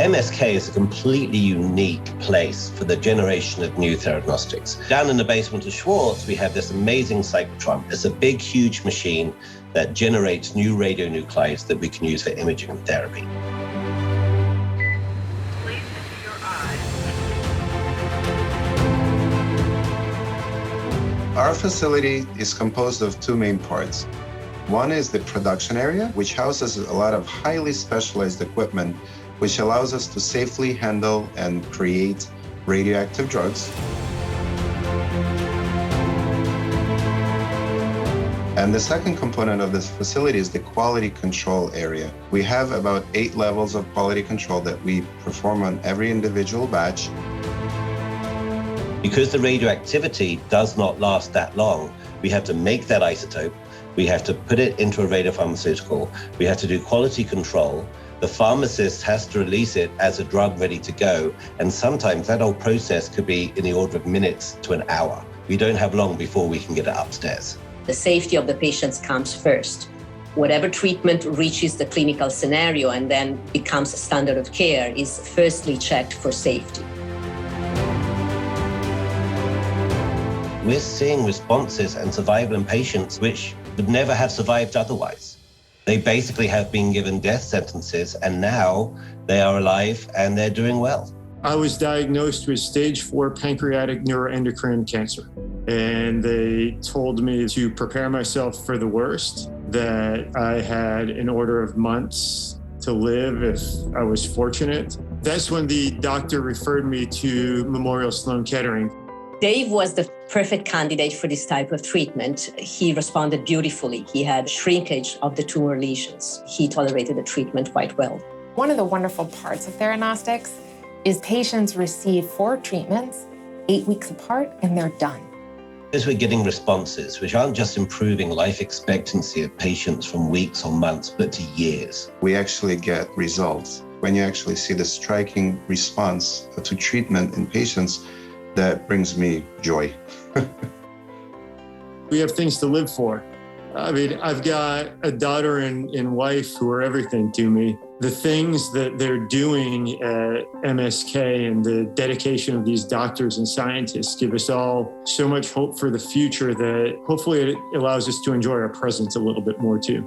MSK is a completely unique place for the generation of new theranostics. Down in the basement of Schwartz, we have this amazing cyclotron. It's a big, huge machine that generates new radionuclides that we can use for imaging and therapy. Our facility is composed of two main parts. One is the production area, which houses a lot of highly specialized equipment, which allows us to safely handle and create radioactive drugs. And the second component of this facility is the quality control area. We have about 8 levels of quality control that we perform on every individual batch. Because the radioactivity does not last that long, we have to make that isotope, we have to put it into a radiopharmaceutical, we have to do quality control, the pharmacist has to release it as a drug ready to go, and sometimes that whole process could be in the order of minutes to an hour. We don't have long before we can get it upstairs. The safety of the patients comes first. Whatever treatment reaches the clinical scenario and then becomes a standard of care is firstly checked for safety. We're seeing responses and survival in patients which would never have survived otherwise. They basically have been given death sentences and now they are alive and they're doing well. I was diagnosed with stage 4 pancreatic neuroendocrine cancer. And they told me to prepare myself for the worst, that I had an order of months to live if I was fortunate. That's when the doctor referred me to Memorial Sloan Kettering. Dave was the perfect candidate for this type of treatment. He responded beautifully. He had shrinkage of the tumor lesions. He tolerated the treatment quite well. One of the wonderful parts of Theranostics is patients receive 4 treatments, 8 weeks apart, and they're done. As we're getting responses, which aren't just improving life expectancy of patients from weeks or months, but to years. We actually get results. When you actually see the striking response to treatment in patients, that brings me joy. We have things to live for. I mean, I've got a daughter and wife who are everything to me. The things that they're doing at MSK and the dedication of these doctors and scientists give us all so much hope for the future that hopefully it allows us to enjoy our present a little bit more too.